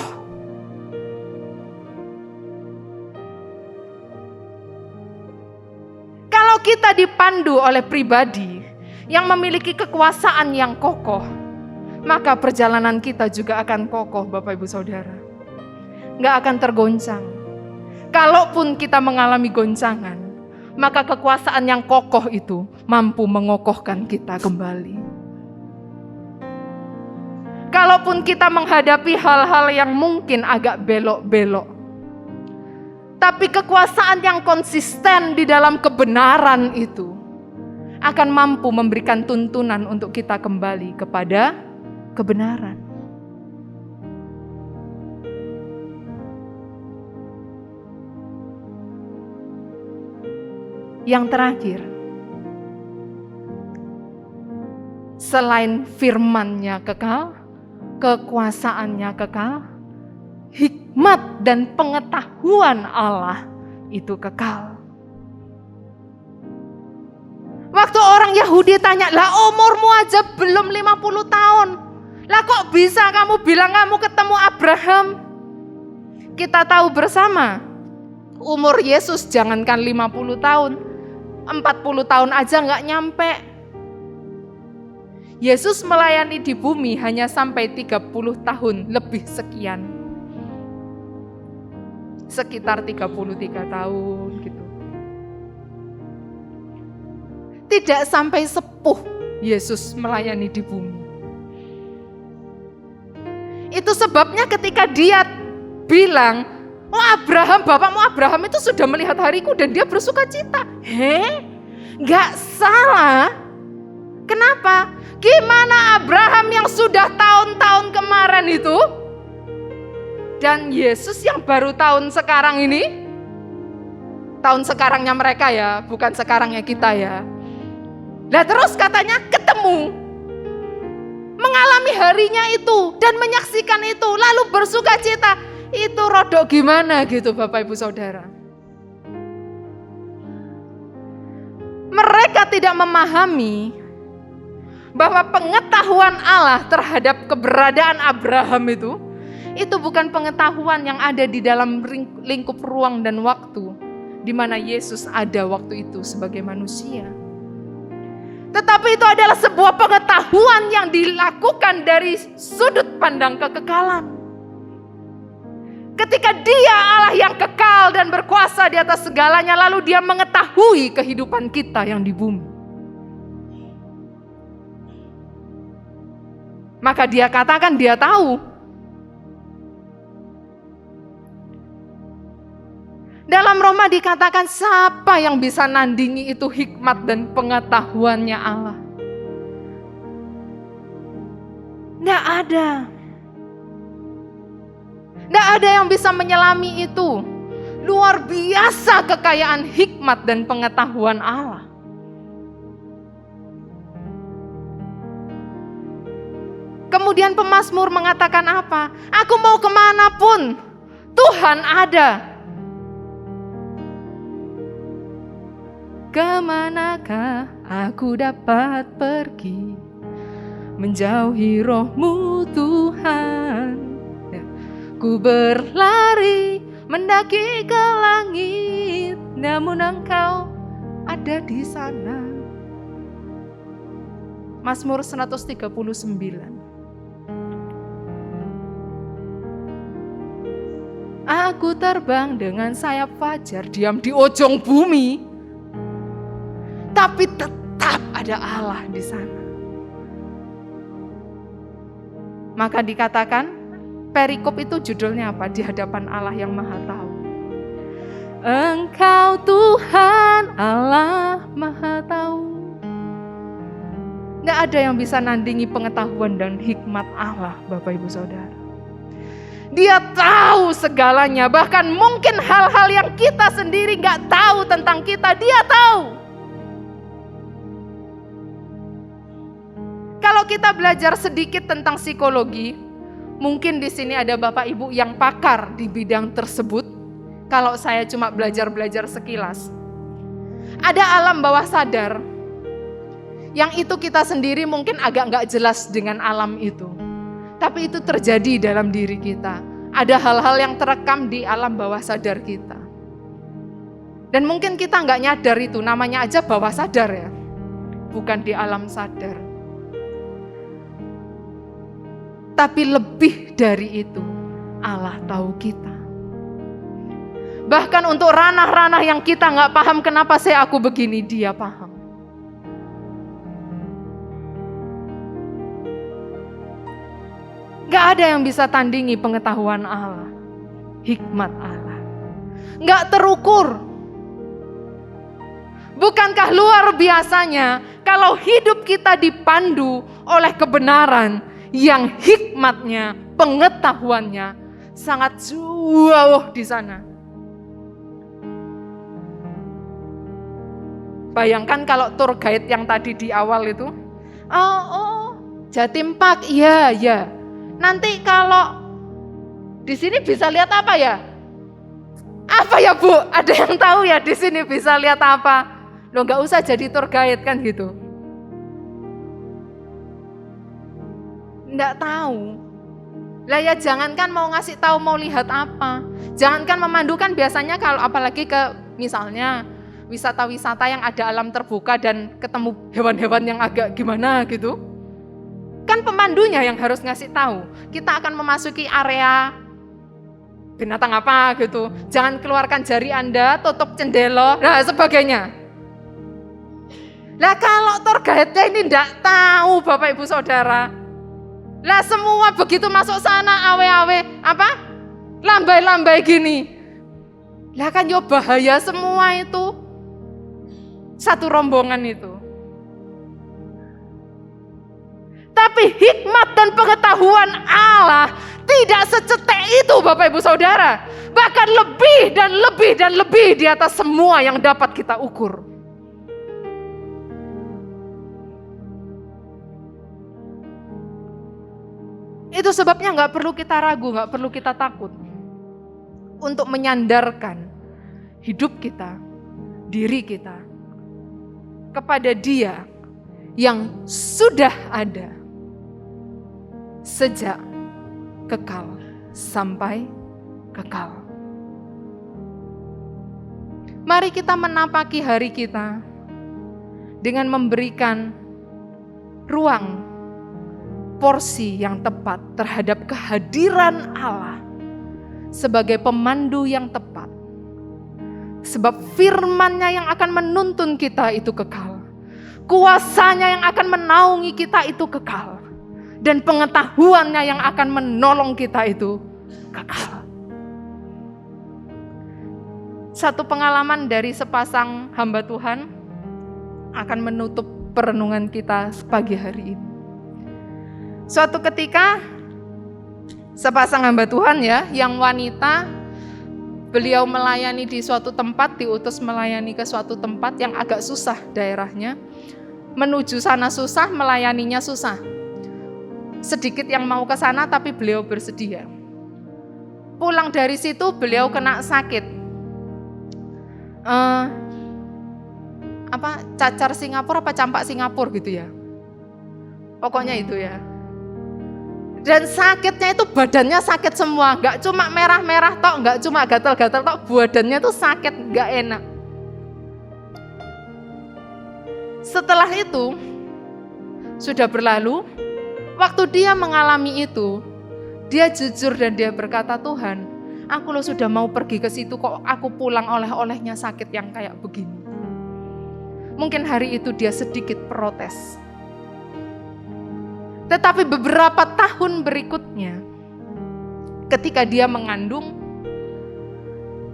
Kalau kita dipandu oleh pribadi yang memiliki kekuasaan yang kokoh, maka perjalanan kita juga akan kokoh, Bapak Ibu Saudara. Nggak akan tergoncang. Kalaupun kita mengalami goncangan, maka kekuasaan yang kokoh itu mampu mengokohkan kita kembali. Kalaupun kita menghadapi hal-hal yang mungkin agak belok-belok, tapi kekuasaan yang konsisten di dalam kebenaran itu akan mampu memberikan tuntunan untuk kita kembali kepada kebenaran. Yang terakhir, selain firman-Nya kekal, kekuasaannya kekal, hikmat dan pengetahuan Allah itu kekal. Waktu orang Yahudi tanya, lah umurmu aja belum 50 tahun. Lah kok bisa kamu bilang kamu ketemu Abraham? Kita tahu bersama, umur Yesus jangankan 50 tahun, 40 tahun aja gak nyampe. Yesus melayani di bumi hanya sampai 30 tahun lebih sekian. Sekitar 33 tahun gitu. Tidak sampai sepuh Yesus melayani di bumi. Itu sebabnya ketika dia bilang, oh Abraham, bapakmu Abraham itu sudah melihat hariku dan dia bersuka cita. Gak salah. Kenapa? Gimana Abraham yang sudah tahun-tahun kemarin itu dan Yesus yang baru tahun sekarang ini, tahun sekarangnya mereka ya, bukan sekarangnya kita ya. Lah terus katanya ketemu, mengalami harinya itu dan menyaksikan itu lalu bersuka cita. Itu rodok gimana gitu Bapak Ibu Saudara. Mereka tidak memahami bahwa pengetahuan Allah terhadap keberadaan Abraham itu bukan pengetahuan yang ada di dalam lingkup ruang dan waktu di mana Yesus ada waktu itu sebagai manusia. Tetapi itu adalah sebuah pengetahuan yang dilakukan dari sudut pandang kekekalan. Ketika Dia Allah yang kekal dan berkuasa di atas segalanya, lalu Dia mengetahui kehidupan kita yang di bumi. Maka Dia katakan Dia tahu. Dalam Roma dikatakan siapa yang bisa nandingi itu hikmat dan pengetahuannya Allah? Tidak ada. Tidak ada yang bisa menyelami itu. Luar biasa kekayaan hikmat dan pengetahuan Allah. Kemudian pemazmur mengatakan apa? Aku mau kemanapun, Tuhan ada. Kemanakah aku dapat pergi, menjauhi roh-Mu Tuhan. Ku berlari mendaki ke langit, namun Engkau ada di sana. Mazmur 139. Aku terbang dengan sayap fajar, diam di ujung bumi, tapi tetap ada Allah di sana. Maka dikatakan, perikop itu judulnya apa? Di hadapan Allah yang Maha Tahu. Engkau Tuhan Allah Maha Tahu. Nggak ada yang bisa nandingi pengetahuan dan hikmat Allah, Bapak Ibu Saudara. Dia tahu segalanya, bahkan mungkin hal-hal yang kita sendiri nggak tahu tentang kita, Dia tahu. Kalau kita belajar sedikit tentang psikologi, mungkin di sini ada Bapak Ibu yang pakar di bidang tersebut. Kalau saya cuma belajar sekilas. Ada alam bawah sadar, yang itu kita sendiri mungkin agak nggak jelas dengan alam itu. Tapi itu terjadi dalam diri kita. Ada hal-hal yang terekam di alam bawah sadar kita. Dan mungkin kita nggak nyadar itu, namanya aja bawah sadar ya. Bukan di alam sadar. Tapi lebih dari itu, Allah tahu kita. Bahkan untuk ranah-ranah yang kita nggak paham kenapa sih aku begini, Dia paham. Gak ada yang bisa tandingi pengetahuan Allah, hikmat Allah. Gak terukur. Bukankah luar biasanya kalau hidup kita dipandu oleh kebenaran yang hikmatnya, pengetahuannya sangat jauh di sana. Bayangkan kalau tour guide yang tadi di awal itu, Jatim Park, iya. Nanti kalau di sini bisa lihat apa ya? Apa ya Bu? Ada yang tahu ya di sini bisa lihat apa? Loh nggak usah jadi tour guide kan gitu. Nggak tahu. Lah ya jangankan mau ngasih tahu mau lihat apa. Jangankan memandukan biasanya kalau apalagi ke misalnya wisata-wisata yang ada alam terbuka dan ketemu hewan-hewan yang agak gimana gitu. Kan pemandunya yang harus ngasih tahu. Kita akan memasuki area binatang apa gitu. Jangan keluarkan jari Anda, tutup jendela, dan sebagainya. Lah kalau tour guide-nya ini enggak tahu Bapak Ibu Saudara. Lah semua begitu masuk sana awe-awe apa? Lambai-lambai gini. Lah kan yo bahaya semua itu. Satu rombongan itu. Tapi hikmat dan pengetahuan Allah tidak secetek itu Bapak Ibu Saudara. Bahkan lebih dan lebih di atas semua yang dapat kita ukur. Itu sebabnya gak perlu kita ragu, gak perlu kita takut. Untuk menyandarkan hidup kita, diri kita kepada Dia yang sudah ada sejak kekal sampai kekal. Mari kita menapaki hari kita dengan memberikan ruang, porsi yang tepat terhadap kehadiran Allah sebagai pemandu yang tepat. Sebab firman-Nya yang akan menuntun kita itu kekal. Kuasa-Nya yang akan menaungi kita itu kekal. Dan pengetahuan-Nya yang akan menolong kita itu kekal. Satu pengalaman dari sepasang hamba Tuhan akan menutup perenungan kita pagi hari ini. Suatu ketika sepasang hamba Tuhan ya, yang wanita beliau melayani di suatu tempat, diutus melayani ke suatu tempat yang agak susah daerahnya. Menuju sana susah, melayaninya susah. Sedikit yang mau ke sana tapi beliau bersedia. Pulang dari situ beliau kena sakit. Cacar Singapura apa campak Singapura gitu ya. Pokoknya itu ya. Dan sakitnya itu badannya sakit semua, gak cuma merah-merah tok, gak cuma gatal-gatal tok, badannya tuh sakit, gak enak. Setelah itu, sudah berlalu, waktu dia mengalami itu, dia jujur dan dia berkata, Tuhan, aku lo sudah mau pergi ke situ kok aku pulang oleh-olehnya sakit yang kayak begini. Mungkin hari itu dia sedikit protes. Tetapi beberapa tahun berikutnya, ketika dia mengandung,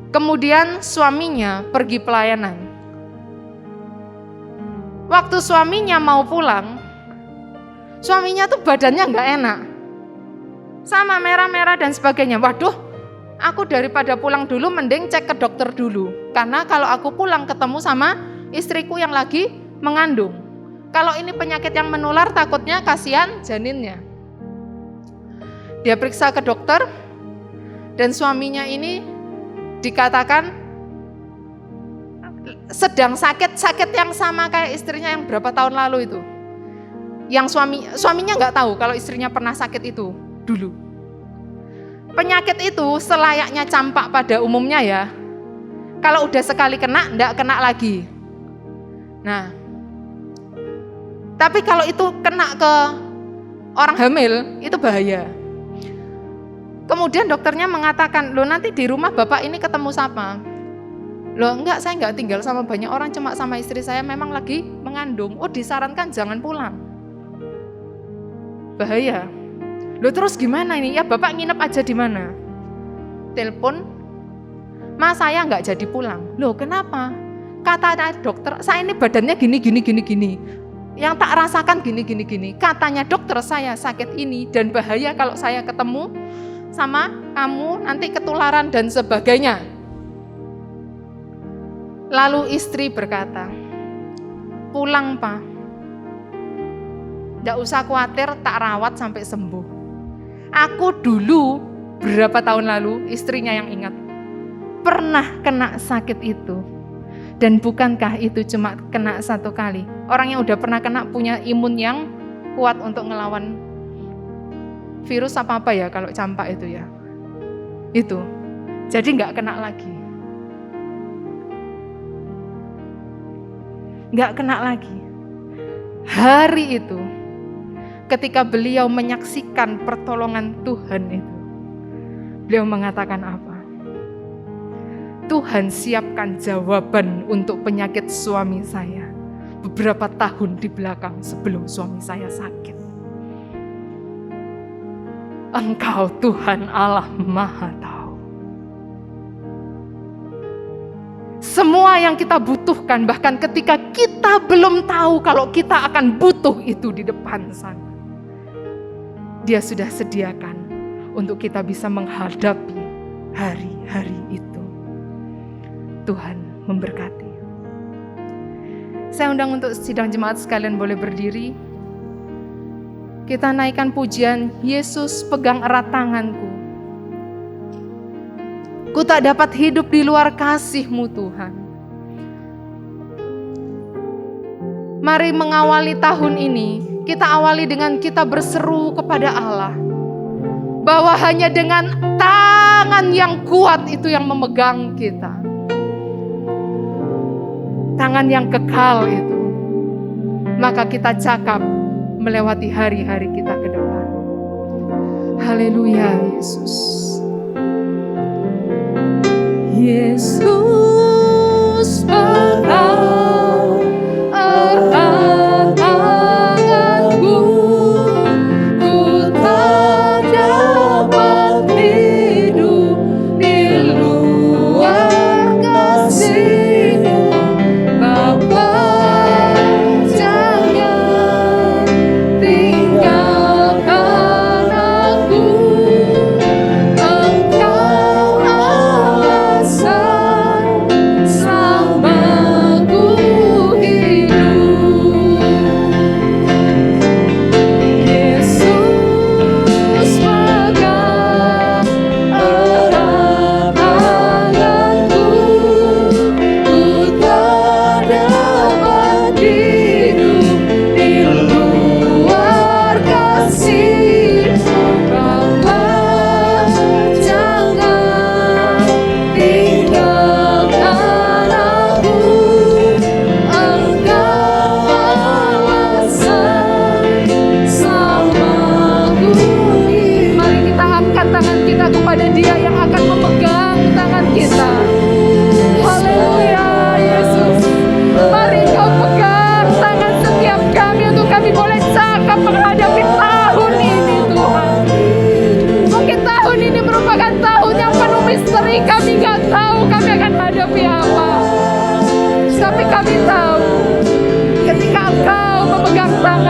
kemudian suaminya pergi pelayanan. Waktu suaminya mau pulang, suaminya tuh badannya gak enak. Sama merah-merah dan sebagainya. Waduh, aku daripada pulang dulu mending cek ke dokter dulu. Karena kalau aku pulang ketemu sama istriku yang lagi mengandung. Kalau ini penyakit yang menular takutnya kasihan janinnya. Dia periksa ke dokter dan suaminya ini dikatakan sedang sakit yang sama kayak istrinya yang berapa tahun lalu itu. Yang suaminya nggak tahu kalau istrinya pernah sakit itu dulu. Penyakit itu selayaknya campak pada umumnya ya. Kalau udah sekali kena, nggak kena lagi. Nah, tapi kalau itu kena ke orang hamil, itu bahaya. Kemudian dokternya mengatakan, loh nanti di rumah bapak ini ketemu siapa? Loh enggak, saya enggak tinggal sama banyak orang, cuma sama istri saya memang lagi mengandung. Oh disarankan jangan pulang. Bahaya. Loh terus gimana ini? Ya bapak nginep aja di mana? Telepon, mas saya enggak jadi pulang. Loh kenapa? Kata dokter, saya ini badannya gini. Yang tak rasakan gini. Katanya dokter saya sakit ini dan bahaya kalau saya ketemu sama kamu nanti ketularan dan sebagainya. Lalu istri berkata, pulang Pak. Nggak usah khawatir, tak rawat sampai sembuh. Aku dulu berapa tahun lalu istrinya yang ingat pernah kena sakit itu. Dan bukankah itu cuma kena satu kali? Orang yang udah pernah kena punya imun yang kuat untuk ngelawan virus apa-apa ya kalau campak itu ya. Itu. Jadi nggak kena lagi. Nggak kena lagi. Hari itu, ketika beliau menyaksikan pertolongan Tuhan itu, beliau mengatakan apa? Tuhan siapkan jawaban untuk penyakit suami saya beberapa tahun di belakang sebelum suami saya sakit. Engkau Tuhan Allah Maha Tahu. Semua yang kita butuhkan, bahkan ketika kita belum tahu kalau kita akan butuh itu di depan sana, Dia sudah sediakan untuk kita bisa menghadapi hari-hari itu. Tuhan memberkati. Saya undang untuk sidang jemaat sekalian boleh berdiri. Kita naikkan pujian, Yesus pegang erat tanganku. Ku tak dapat hidup di luar kasih-Mu Tuhan. Mari mengawali tahun ini, kita awali dengan kita berseru kepada Allah. Bahwa hanya dengan tangan yang kuat itu yang memegang kita. Tangan yang kekal itu, maka kita cakap melewati hari-hari kita ke depan. Haleluya Yesus. Yesus pegang erat tanganku, ku tak dapat hidup di luar kasih.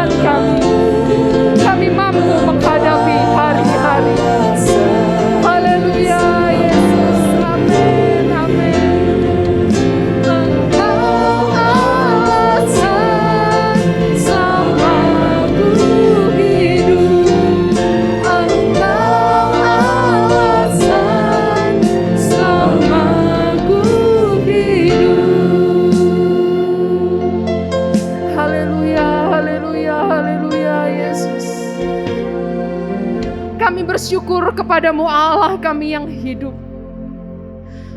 kekuatan kami. Kami mampu menghadapi hari-hari. Haleluya Yesus. Amin. Amin. Engkau alasan selamaku hidup. Engkau alasan selamaku hidup. Haleluya, haleluya, haleluya Yesus. Kami bersyukur kepadamu Allah kami yang hidup.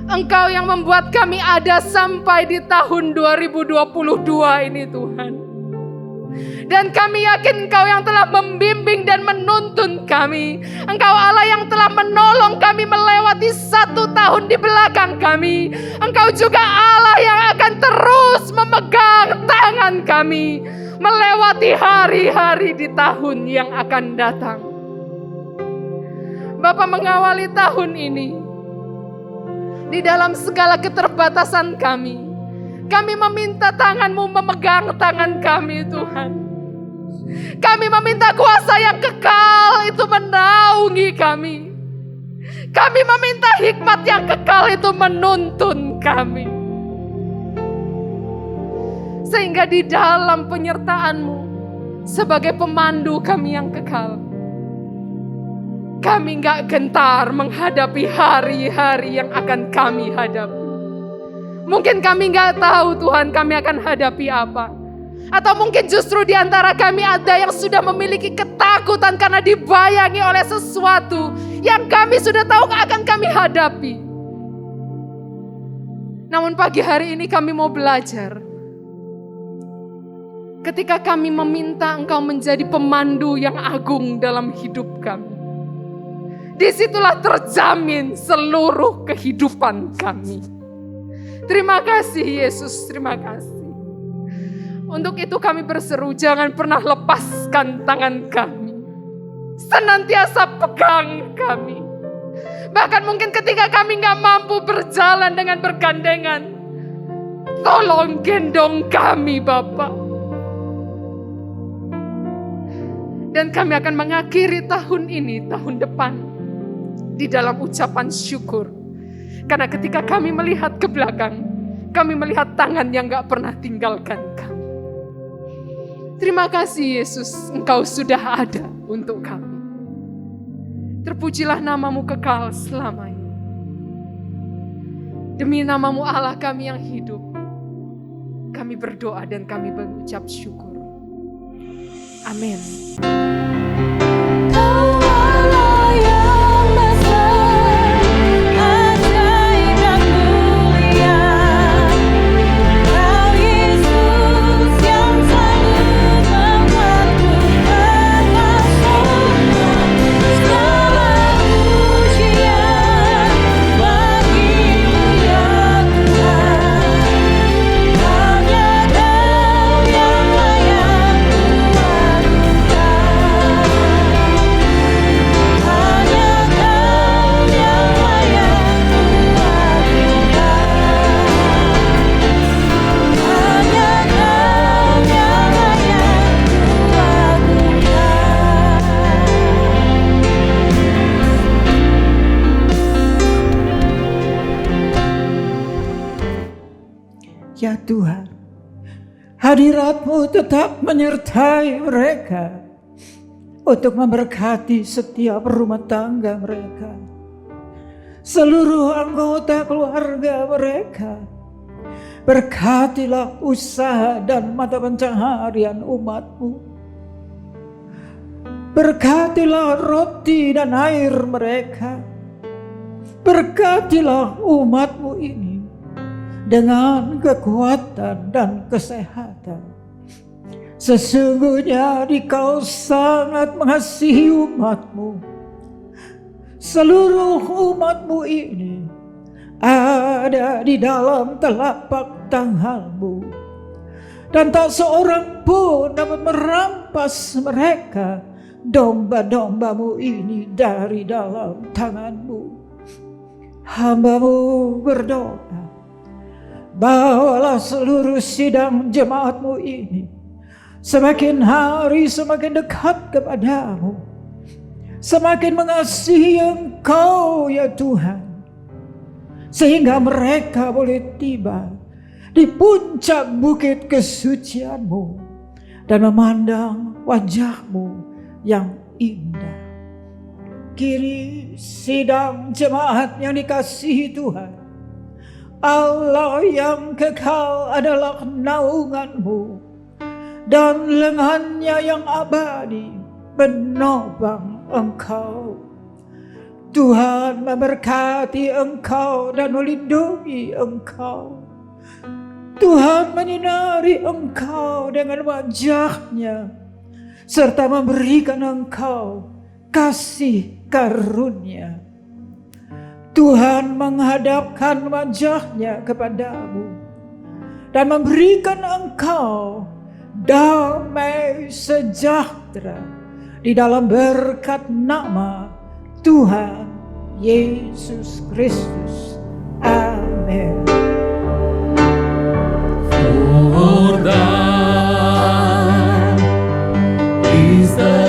Engkau yang membuat kami ada sampai di tahun 2022 ini Tuhan. Dan kami yakin Engkau yang telah membimbing dan menuntun kami. Engkau Allah yang telah menolong kami melewati 1 tahun di belakang kami. Engkau juga Allah yang akan terus memegang tangan kami melewati hari-hari di tahun yang akan datang. Bapa mengawali tahun ini di dalam segala keterbatasan kami meminta tangan-Mu memegang tangan kami Tuhan. Kami meminta kuasa yang kekal itu menaungi kami. Kami meminta hikmat yang kekal itu menuntun kami. Sehingga di dalam penyertaan-Mu sebagai pemandu kami yang kekal, kami gak gentar menghadapi hari-hari yang akan kami hadapi. Mungkin kami gak tahu Tuhan kami akan hadapi apa. Atau mungkin justru di antara kami ada yang sudah memiliki ketakutan karena dibayangi oleh sesuatu yang kami sudah tahu akan kami hadapi. Namun pagi hari ini kami mau belajar. Ketika kami meminta Engkau menjadi pemandu yang agung dalam hidup kami, disitulah terjamin seluruh kehidupan kami. Terima kasih Yesus, terima kasih. Untuk itu kami berseru, jangan pernah lepaskan tangan kami. Senantiasa pegang kami. Bahkan mungkin ketika kami gak mampu berjalan dengan bergandengan, tolong gendong kami Bapa. Dan kami akan mengakhiri tahun ini, tahun depan, di dalam ucapan syukur. Karena ketika kami melihat ke belakang, kami melihat tangan yang gak pernah tinggalkan kami. Terima kasih Yesus, Engkau sudah ada untuk kami. Terpujilah nama-Mu kekal selamanya. Demi nama-Mu Allah kami yang hidup, kami berdoa dan kami mengucap syukur. Amin. Ya Tuhan, hadirat-Mu tetap menyertai mereka untuk memberkati setiap rumah tangga mereka, seluruh anggota keluarga mereka. Berkatilah usaha dan mata pencaharian umat-Mu. Berkatilah roti dan air mereka. Berkatilah umat-Mu ini dengan kekuatan dan kesehatan. Sesungguhnya Engkau sangat mengasihi umat-Mu. Seluruh umat-Mu ini ada di dalam telapak tangan-Mu. Dan tak seorang pun dapat merampas mereka, domba-domba-Mu ini dari dalam tangan-Mu. Hamba-Mu berdoa, bawalah seluruh sidang jemaat-Mu ini semakin hari semakin dekat kepadamu, semakin mengasihi Engkau ya Tuhan, sehingga mereka boleh tiba di puncak bukit kesucian-Mu dan memandang wajah-Mu yang indah. Kini sidang jemaat yang dikasihi Tuhan, Allah yang kekal adalah naungan-Mu, dan lengannya yang abadi menopang Engkau. Tuhan memberkati Engkau dan melindungi Engkau. Tuhan menyinari Engkau dengan wajah-Nya, serta memberikan Engkau kasih karunia. Tuhan menghadapkan wajah-Nya kepadamu dan memberikan engkau damai sejahtera di dalam berkat nama Tuhan Yesus Kristus. Amin. For thine is the